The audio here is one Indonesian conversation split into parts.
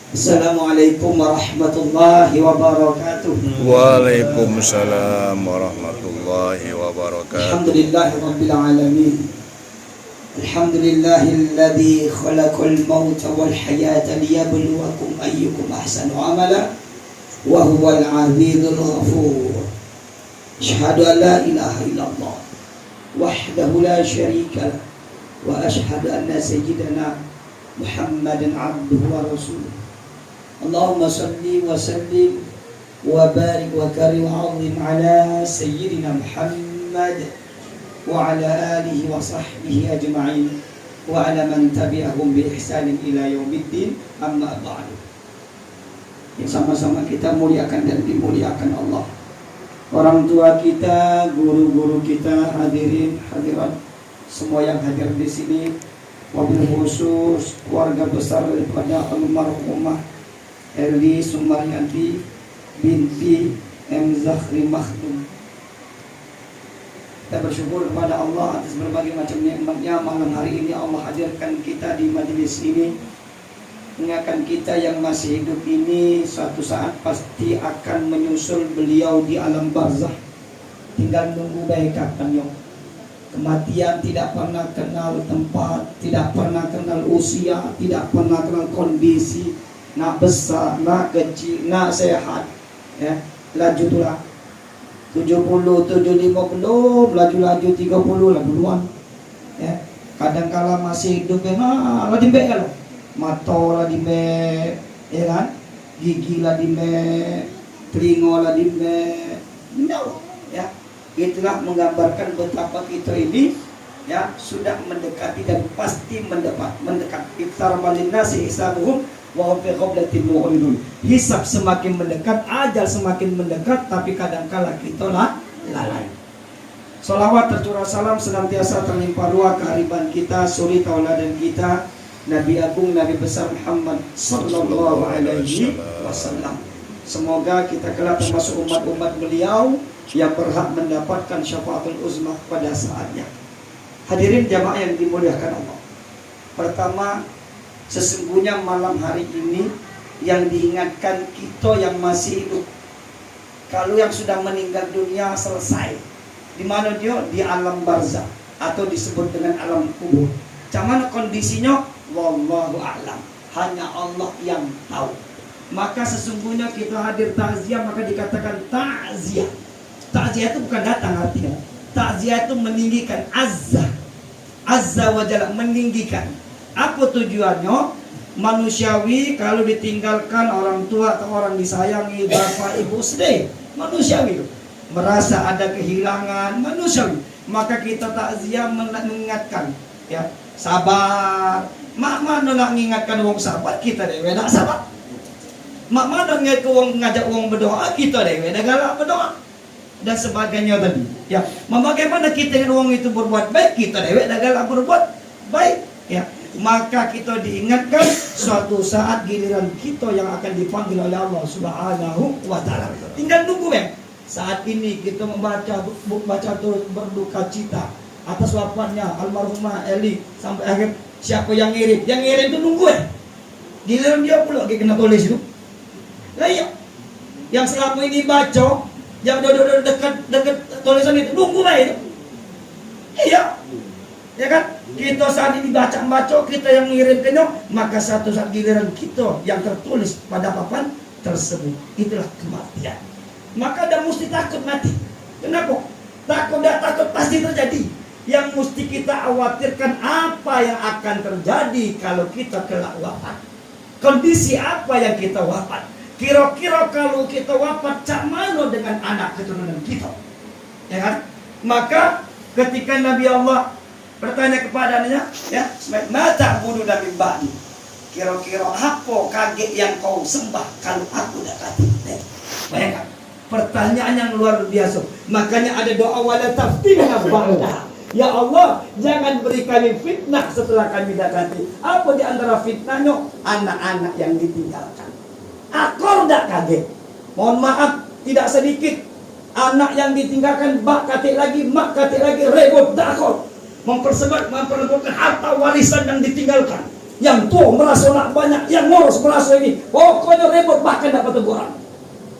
Assalamualaikum warahmatullahi wabarakatuh. Waalaikumsalam warahmatullahi wabarakatuh. Alhamdulillahirabbil alamin. Alhamdulillahilladzi khalaqal mauta wal hayata liyabluwakum ayyukum ahsanu amala wa huwal azizul ghafur. Asyhadu an la ilaha illallah wahdahu la syarika lah wa asyhadu anna sayyidana Muhammadan abduhu wa rasuluh. Allahumma salli wa sallim wa barik wa karim wa azim ala sayyidina Muhammad wa ala alihi wa sahbihi ajma'in wa ala man tabi'ahum bi ihsanin ila yaumiddin, amma ba'du. Sama-sama kita muliakan dan dimuliakan Allah. Orang tua kita, guru-guru kita, hadirin, hadirat, semua yang hadir di sini, wabil khusus keluarga besar daripada almarhumah Eli Sumaryanti binti M. Zakhri Makhdum. Kita bersyukur kepada Allah atas berbagai macam nikmatnya. Malam hari ini Allah hadirkan kita di majelis ini, mengingatkan kita yang masih hidup ini suatu saat pasti akan menyusul beliau di alam barzah. Tinggal nunggu baik kapan. Kematian tidak pernah kenal tempat, tidak pernah kenal usia, tidak pernah kenal kondisi, nak besar, nak kecil, nak sehat, ya. Laju tulah 70, 75 belum, laju-laju 30 lah duluan, ya. Kadang-kala masih hidup lah dimbe kalau mata lah dimbe, ya kan, gigi lah dimbe, telinga lah dimbe, no, ya. Itulah menggambarkan betapa kita ini, ya, sudah mendekati dan pasti mendekat. Iqtaraba linnasi hisabuhum wa hum fi ghaflatin mu'ridun. Hisab semakin mendekat, ajal semakin mendekat, tapi kadangkala kita lalai. Salawat tercurah salam senantiasa terlimpah ruah kehariban kita, suri tauladan kita, Nabi Agung, Nabi besar Muhammad sallallahu alaihi wasallam. Semoga kita kelak termasuk umat-umat beliau yang berhak mendapatkan syafaatul uzma pada saatnya. Hadirin jamaah yang dimuliakan Allah. Pertama, sesungguhnya malam hari ini yang diingatkan kita yang masih hidup. Kalau yang sudah meninggal dunia selesai. Di mana dia? Di alam barzah atau disebut dengan alam kubur. Cuman kondisinya wallahu a'lam. Hanya Allah yang tahu. Maka sesungguhnya kita hadir takziah maka dikatakan takziah. Takziah itu bukan datang artinya. Takziah itu meninggikan, azza wa jalla, meninggikan. Apa tujuannya? Manusiawi kalau ditinggalkan orang tua atau orang disayangi, bapak ibu, sedih. Manusiawi, merasa ada kehilangan, manusiawi. Maka kita takziah mengingatkan, ya, sabar. Mak mana nak mengingatkan wong sabar, kita dewe nak sabar. Mak mana ngajak wong berdoa, kita dewe dah galak berdoa. Dan sebagainya tadi, ya. Bagaimana kita ingin orang itu berbuat baik, kita dewek dah galak berbuat baik, ya. Maka kita diingatkan suatu saat giliran kita yang akan dipanggil oleh Allah Subhanahu wa taala. Tinggal nunggu, ya. Saat ini kita membaca terus berduka cita atas wafatnya almarhumah Eli sampai akhir. Siapa yang ngirim? Yang ngirim itu nunggu, ya. Giliran dia pula kena tulis itu. Lah iya. Yang selama ini baca yang dekat tulisan itu nunggu lah itu. Iya, ya kan? Kita saat ini baca, kita yang mengirimkannya, maka satu saat giliran kita yang tertulis pada papan tersebut. Itulah kematian. Maka dah mesti takut mati. Kenapa? Takut pasti terjadi. Yang mesti kita khawatirkan apa yang akan terjadi kalau kita kelak wafat. Kondisi apa yang kita wafat? Kira-kira kalau kita wafat, cak mana dengan anak keturunan kita? Ya kan? Maka ketika Nabi Allah bertanya kepadanya, ya, mata bunuh Nabi Bani. Kira-kira apa kaget yang kau sembah kalau aku dah mati? Bayangkan, pertanyaan yang luar biasa. Makanya ada doa wala taftinna ba'da. Ya Allah, jangan beri kami fitnah setelah kami dah mati. Apa di antara fitnahnya? Anak-anak yang ditinggalkan. Akor tak kaget. Mohon maaf, tidak sedikit anak yang ditinggalkan, bak katik lagi, mak katik lagi, rebut tak akor. memperebutkan harta warisan yang ditinggalkan. Yang tua merasa nak banyak, yang ngurus merasa ini. Pokoknya ribut, bahkan dapat teguran.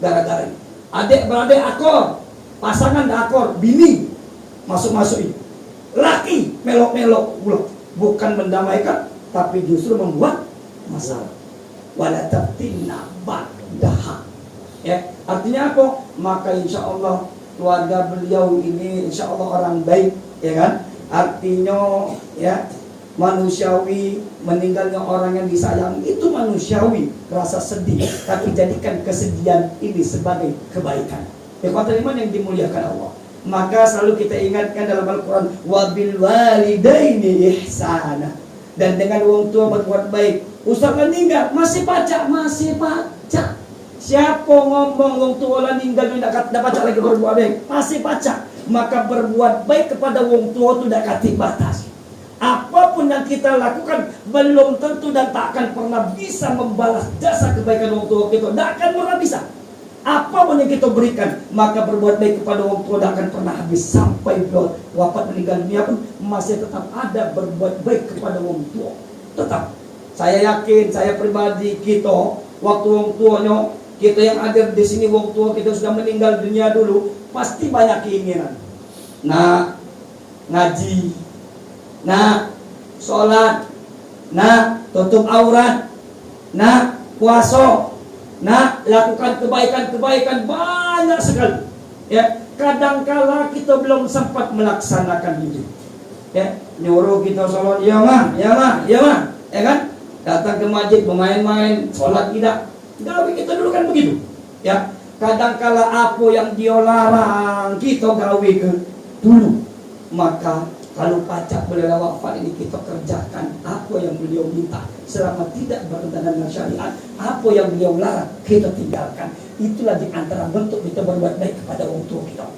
Gara-gara ini. Adik beradik akor, pasangan akor, bini masuk-masuk ini. Laki melok-melok pula. Bukan mendamaikan, tapi justru membuat masalah. Wala tabtinna ba'daha. Ya, artinya apa? Maka insya Allah keluarga beliau ini insya Allah orang baik, ya kan? Artinya ya manusiawi, meninggalnya orang yang disayang itu manusiawi, rasa sedih, tapi jadikan kesedihan ini sebagai kebaikan. Ikhwatul iman yang dimuliakan Allah. Maka selalu kita ingatkan dalam Al-Quran, wabil walidaini ihsana. Dan dengan orang tua berbuat baik. Ustaz meninggal masih baca. Siapa ngomong orang tua meninggal tidak baca lagi berbuat baik, masih baca. Maka berbuat baik kepada orang tua itu tidak kati batas. Apapun yang kita lakukan belum tentu dan tak akan pernah bisa membalas jasa kebaikan orang tua kita. Tidak akan pernah bisa. Apapun yang kita berikan, maka berbuat baik kepada orang tua tidak akan pernah habis. Sampai wafat meninggal dunia pun masih tetap ada berbuat baik kepada orang tua. Tetap. Saya yakin, saya pribadi, kita waktu orang tuanya, kita yang ada di sini orang tua kita sudah meninggal dunia dulu, pasti banyak keinginan. Nah, ngaji, nah, sholat, nah, tutup aurat, nah, puasa, nah, lakukan kebaikan-kebaikan banyak sekali. Ya, kadangkala kita belum sempat melaksanakan itu. Ya, nyuruh kita sholat, ya mah, ya kan? Datang ke masjid, bermain-main, sholat tidak. Gawe kita dulu kan begitu. Ya, kadangkala apa yang dia larang kita gawe ke dulu. Maka kalau pacak beliau wafat ini kita kerjakan apa yang beliau minta selama tidak bertentangan dengan syariat. Apa yang beliau larang kita tinggalkan. Itulah di antara bentuk kita berbuat baik kepada orang tua kita.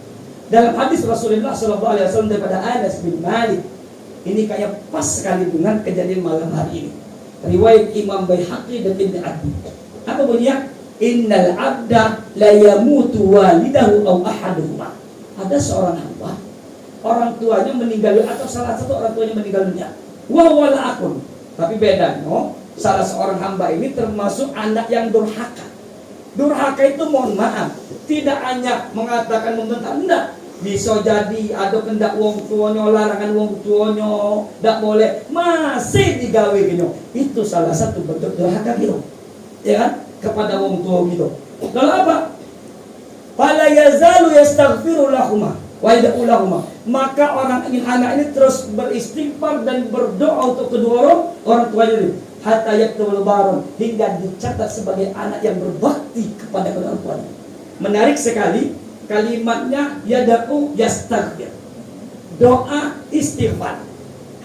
Dalam hadis Rasulullah SAW daripada Anas bin Malik, ini kayak pas sekali dengan kejadian malam hari ini. Riwayat Imam Baihaqi dan Ibnu Abi. Apa bunyinya? Innal abda la yamutu walidahu aw ahaduhuma. Ada seorang hamba, orang tuanya meninggal atau salah satu orang tuanya meninggal dunia. Wa wala akun. Tapi beda, no? Salah seorang hamba ini termasuk anak yang durhaka. Durhaka itu mohon maaf, tidak hanya mengatakan membentak, enggak. Bisa jadi ada kendak wong tuanya, larangan wong tuanya, tidak boleh, masih digawe gitu. Itu salah satu bentuk durhaka gitu. Ya kan? Kepada wong tua gitu. Lalu apa? Fala yazalu yastaghfiru lahuma wa yad'u lahuma. Maka anak ini terus beristighfar dan berdoa untuk kedua orang tuanya ini. Hatta yaktubul baron, hingga dicatat sebagai anak yang berbakti kepada kedua orang tuanya. Menarik sekali kalimatnya, yad'u yastaghfir. Doa istighfar.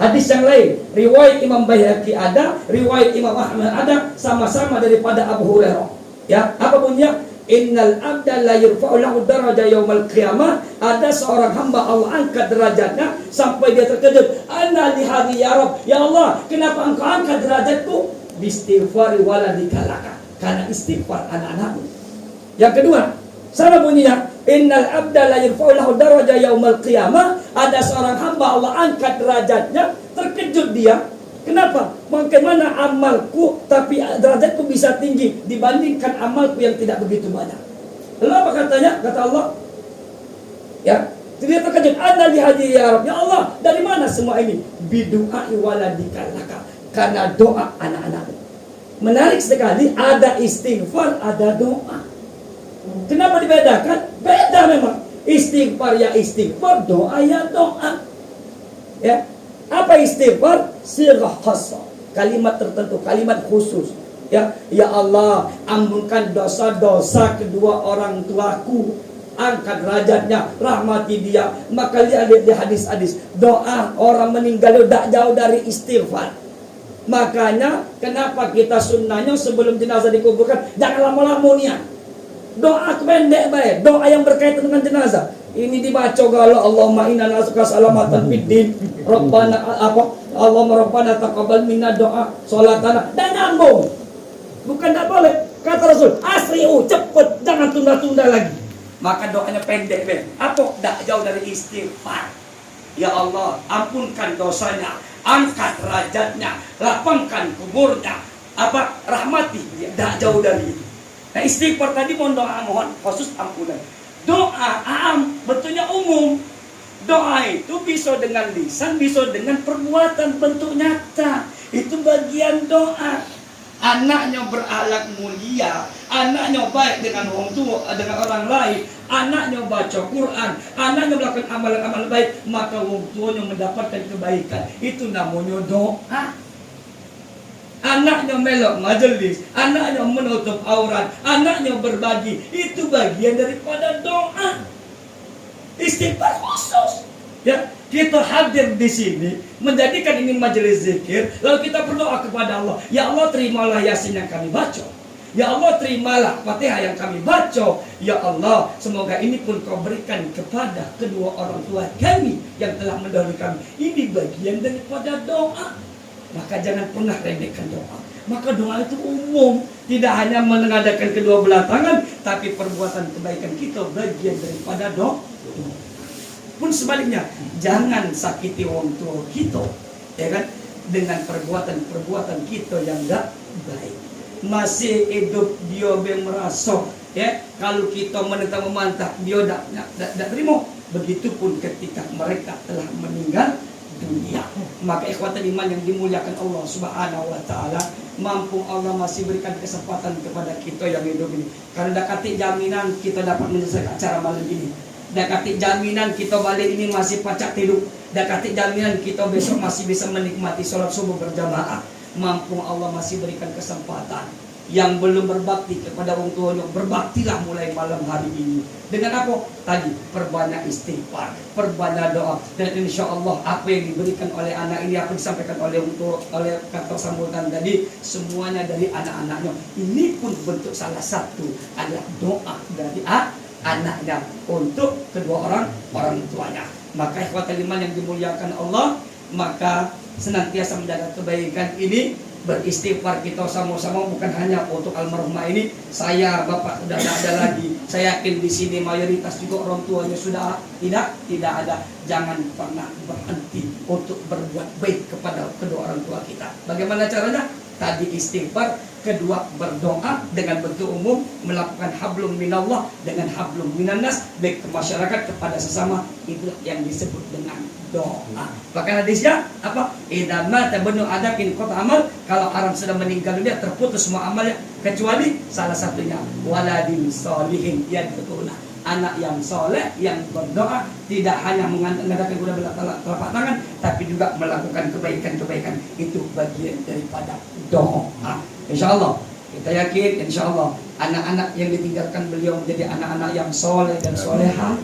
Hadis yang lain, riwayat Imam Baihaqi ada, riwayat Imam Ahmad ada, sama-sama daripada Abu Hurairah. Ya, apa bunyinya? Innal abda la yurfa'u lahu daraja yaumal qiyamah. Ada seorang hamba Allah angkat derajatnya sampai dia terkejut. Ana lihadhi ya Rabb, ya Allah, kenapa engkau angkat derajatku? Bistighfari waladika laka. Karena istighfar anak-anakmu. Yang kedua, sama bunyinya, innal abda la yurfa'u lahu daraja yaumal qiyamah. Ada seorang hamba Allah angkat derajatnya, terkejut dia. Kenapa? Bagaimana amalku tapi derajatku bisa tinggi dibandingkan amalku yang tidak begitu banyak. Lalu apa katanya? Kata Allah, ya, dia terkejut. Ana lihadhi ya Rabb, ya Allah, dari mana semua ini? Bidu'ai waladika laka. Karena doa anak-anakmu. Menarik sekali, ada istighfar, ada doa. Kenapa dibedakan? Beda memang. Istighfar ya istighfar, doa ya doa. Ya, apa istighfar? Sirah khassa, kalimat tertentu, kalimat khusus. Ya, ya Allah, ampunkan dosa-dosa kedua orang tuaku, angkat derajatnya, rahmati dia. Maka lihat di hadis-hadis, doa orang meninggal tidak jauh dari istighfar. Makanya kenapa kita sunnahnya sebelum jenazah dikuburkan jangan lama-lama niat. Doa pendek baik, doa yang berkaitan dengan jenazah. Ini dibaca kalau Allahumma inna nas'aluka salamatan fid din. Rabbana apa? Allahumma rabbana taqabbal minna doa salatana. Dan nyambung. Bukan tak boleh. Kata Rasul, asri'u, cepet, jangan tunda-tunda lagi. Maka doanya pendek baik. Apa? Tak jauh dari istighfar. Ya Allah, ampunkan dosanya, angkat derajatnya, lapangkan kuburnya, rahmati dia, tak jauh dari itu. Nah, istighfar tadi mohon doa, mohon khusus ampunan. Doa bentuknya umum. Doa itu bisa dengan lisan, bisa dengan perbuatan, bentuk nyata. Itu bagian doa. Anaknya berakhlak mulia, anaknya baik dengan orang tua, dengan orang lain, anaknya baca Quran, anaknya melakukan amalan-amalan baik, maka orang tuanya mendapatkan kebaikan. Itu namanya doa. Anaknya melok majelis, anaknya menutup aurat, anaknya berbagi, itu bagian daripada doa. Istighfar khusus. Ya, kita hadir di sini menjadikan ini majelis zikir, lalu kita berdoa kepada Allah. Ya Allah, terimalah Yasin yang kami baca. Ya Allah, terimalah Fatihah yang kami baca. Ya Allah, semoga ini pun kau berikan kepada kedua orang tua kami yang telah mendahului kami. Ini bagian daripada doa. Maka jangan pernah remehkan doa. Maka doa itu umum, tidak hanya mengadakan kedua belah tangan, tapi perbuatan kebaikan kita bagian daripada doa. Pun sebaliknya, jangan sakiti orang tua kita, ya kan, dengan perbuatan kita yang enggak baik. Masih hidup dia merasa, ya, kalau kita menentang memantah dia tidak terima. Begitupun ketika mereka telah meninggal dunia. Maka ikhwatan iman yang dimuliakan Allah Subhanahu wa taala, mampu Allah masih berikan kesempatan kepada kita yang hidup ini. Karena dakati jaminan kita dapat menyelesaikan acara malam ini. Dakati jaminan kita balik ini masih pacak tidur. Dakati jaminan kita besok masih bisa menikmati sholat subuh berjamaah. Mampu Allah masih berikan kesempatan. Yang belum berbakti kepada orang tuanya, berbaktilah mulai malam hari ini. Dengan apa? Tadi, perbanyak istighfar, perbanyak doa. Dan insya Allah apa yang diberikan oleh anak ini, apa disampaikan oleh kata sambutan tadi, semuanya dari anak-anaknya. Ini pun bentuk salah satu adalah doa dari anaknya untuk kedua orang tuanya. Maka ikhwatal iman yang dimuliakan Allah, maka senantiasa menjaga kebaikan ini, beristighfar kita sama-sama, bukan hanya untuk almarhumah ini. Saya bapak sudah tidak ada lagi. Saya yakin di sini mayoritas juga orang tuanya sudah tidak ada. Jangan pernah berhenti untuk berbuat baik kepada kedua orang tua kita. Bagaimana caranya? Tadi istighfar, kedua berdoa dengan bentuk umum, melakukan hablum minallah dengan hablum minannas, baik ke masyarakat kepada sesama. Itulah yang disebut dengan doa. Bahkan hadisnya apa? Idza mata banu adamin qata amal, kalau orang sudah meninggal dunia terputus semua amalnya kecuali salah satunya waladin sholihin yad'una. Anak yang soleh, yang berdoa, tidak hanya mengadakan kedua belah telapak tangan, tapi juga melakukan kebaikan-kebaikan. Itu bagian daripada doa. Insya Allah, kita yakin, insya Allah, anak-anak yang ditinggalkan beliau menjadi anak-anak yang soleh dan soleha.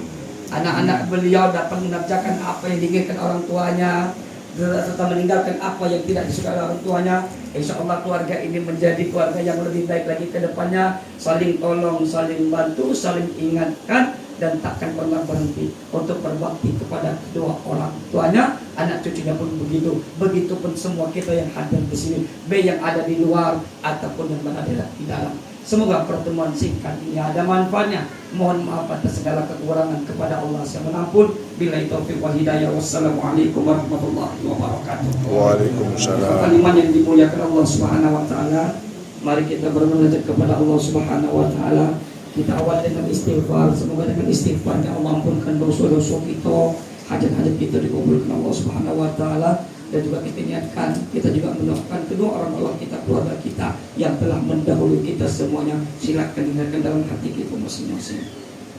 Anak-anak beliau dapat mengerjakan apa yang diinginkan orang tuanya, serta meninggalkan apa yang tidak disukai oleh orang tuanya. Insya Allah keluarga ini menjadi keluarga yang lebih baik lagi ke depannya. Saling tolong, saling bantu, saling ingatkan, dan takkan pernah berhenti untuk berbakti kepada kedua orang tuanya. Anak cucunya pun begitu. Begitupun semua kita yang hadir di sini, baik yang ada di luar ataupun yang berada di dalam. Semoga pertemuan singkat ini ada manfaatnya. Mohon maaf atas segala kekurangan kepada Allah yang mengampun. Billahi taufiq wal hidayah. Wassalamualaikum warahmatullahi wabarakatuh. Waalaikumsalam. Kalimat yang dimuliakan Allah Subhanahu wa taala, mari kita bermunajat kepada Allah Subhanahu wa taala. Kita awal dengan istighfar. Semoga dengan istighfarnya Allah ampunkan dosa-dosa kita, hajat-hajat kita dikabulkan Allah Subhanahu wa taala. Dan juga kita niatkan, kita juga mendoakan kedua orang tua kita, keluarga kita yang telah mendahului kita semuanya. Silakan dengarkan dalam hati kita masing-masing.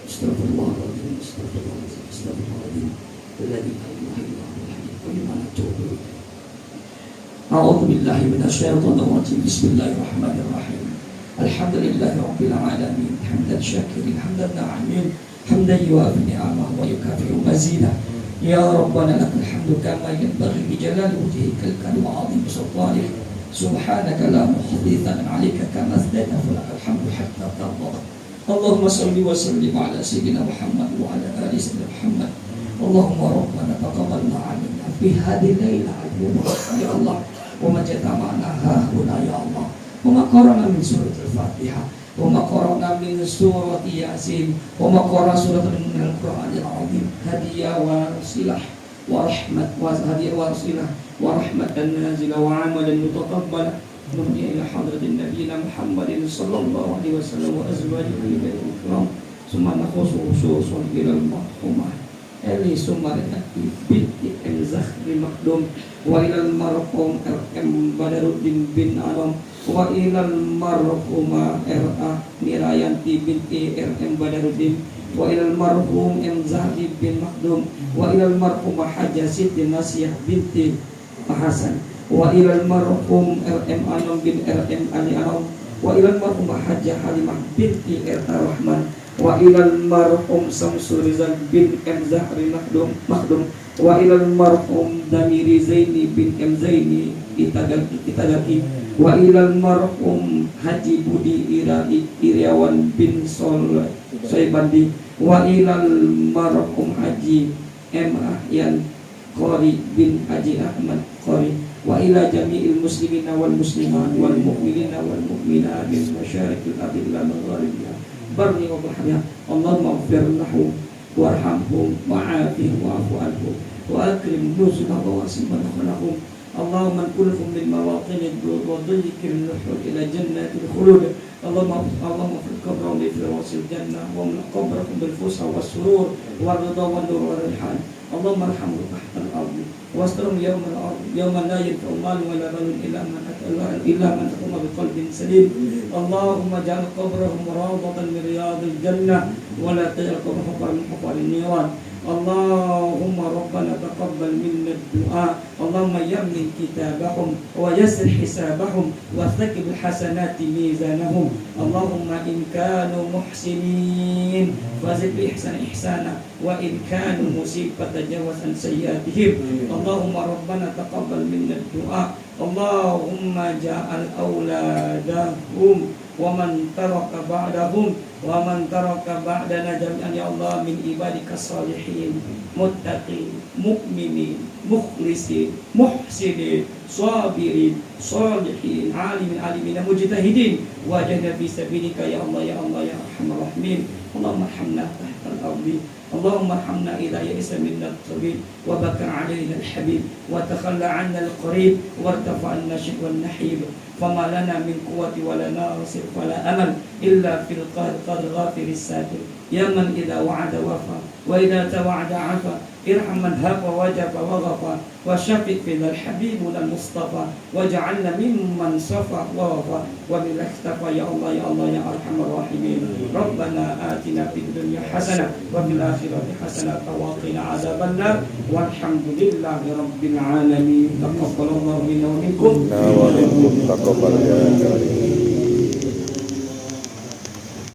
Astagfirullahaladzim, astagfirullahaladzim, astagfirullahaladzim. Alladzi la ilaha illa huwal hayyul qayyum wa atubu ilaih. A'udzu billahi minasyaitonir rajim. Bismillahirrahmanirrahim. Alhamdulillahi rabbil alamin. Hamdan syakirin, hamdan na'imin, hamdan yuwafi ni'amahu wa yukafi'u mazidah. Ya Rabbana lakal hamdu kama yanbaghi bi jalali wajhikal karim wa 'azimi sultanik. Subhanaka la muhdi thanan 'alaika kama asdayta falakal hamdu hatta tarda. Allahumma salli wa sallim ala sayyidina Muhammad wa ala ali sayyidina Muhammad. Allahumma rabbana taqabbal ma'ana fi hadhihi al-lailah al-mubarakah ya Allah. Wa ma jatama'na hahuna ya Allah. Wa ma qara'na min suratil Fatihah. وما قرأنا من سورة ياسين وما قرأنا سورة من القرآن العظيم هدية وصلة ورحمة وهدية ورسيلة ورحمة نازلة وعملا متقبلا نهدي إلى حضرة نبينا محمد صلى الله عليه وسلم وأزواجه الكرام ثم نخص خصوصا إلى المرحومة Eli Sumaryati binti M. Zahri Makdum wa ilal marhum R.M. Badaruddin bin Aram wa ilal marhumah R.A. Nirayanti binti R.M. Badaruddin wa ilal marhum M. Zahri bin Makdum wa ilal marhumah Hajjah Siti Nasiyah binti Hasan wa ilal marhum R.M. Anam bin R.M. Ali Anam wa ilal marhumah Hajjah Halimah binti R.A. Rahman wa ilal marhum Samsul Rizal bin M. Zahri Makdum wa ilal marhum Damiri Zaini bin M. Zaini Itagaki wa ilal marhum Haji Budi Iriawan bin Soibandi wa ilal marhum Haji M. Ahyan Qori bin Haji Ahmad Qori wa ila jami'il muslimina wal muslimat wal mu'minina wal mu'minat bil masyarikil adillah magharibiha barni wa bahriha Allahumma ighfir lahu warhamhum wa'afihim wa'fu anhum wa akrim nuzulahum wa wasi' madkhalahum Allahumma kulhum min mawatin ad-dud wa dhikr al-nuhur ila jannatil khulud Allahumma fil qabrahum bi firdasil jannah wa min qabrahum bil fusha was surur wa ridha wa nur wa rihan Allahumma arhamhum tahta al-ardh واسترهم يوم الأرض يوم لا ينفع مال ولا بنون إلا من أتى بقلب سليم اللهم اجعل قبرهم روضة من رياض الجنة ولا تجعل قبرهم حفرا من حفر النيران اللهم ربنا تقبل منا الدعاء اللهم يمن كتابهم ويسر حسابهم وثقب الحسنات ميزانهم اللهم إن كانوا محسنين فزد بإحسان إحسانا وإن كانوا مسيء فتجاوز عن سيئاتهم اللهم ربنا تقبل منا الدعاء اللهم اجعل أولادهم ومن ترك بعدهم ومن ترك بعدنا جميعا يا الله من عبادك الصالحين متقين مؤمنين مخلصين محسنين صابرين صالحين عالمين مجتهدين وجاهدين في سبيلك يا الله يا الله يا أرحم الراحمين اللهم ارحمنا تحت الأرض اللهم ارحمنا إذا يئس منا الطبيب وبكى علينا الحبيب وتخلى عنا القريب وارتفع النشب والنحيب فما لنا من قوة ولا ناصر ولا أمل إلا في القادر غافر الساتر يا من إذا وعد وفى وإذا توعد عفا ارحم من هاب وجب وغفى وشفق فينا الحبيبنا المصطفى واجعلنا ممن صفى ووفى وبلا اختفى يا الله يا الله يا أرحم الراحمين ربنا آتنا في الدنيا حسنة وفي الآخرة حسنة وقنا عذاب النار والحمد لله رب العالمين تقبل الله منا ومنكم ومنكم تقبل يا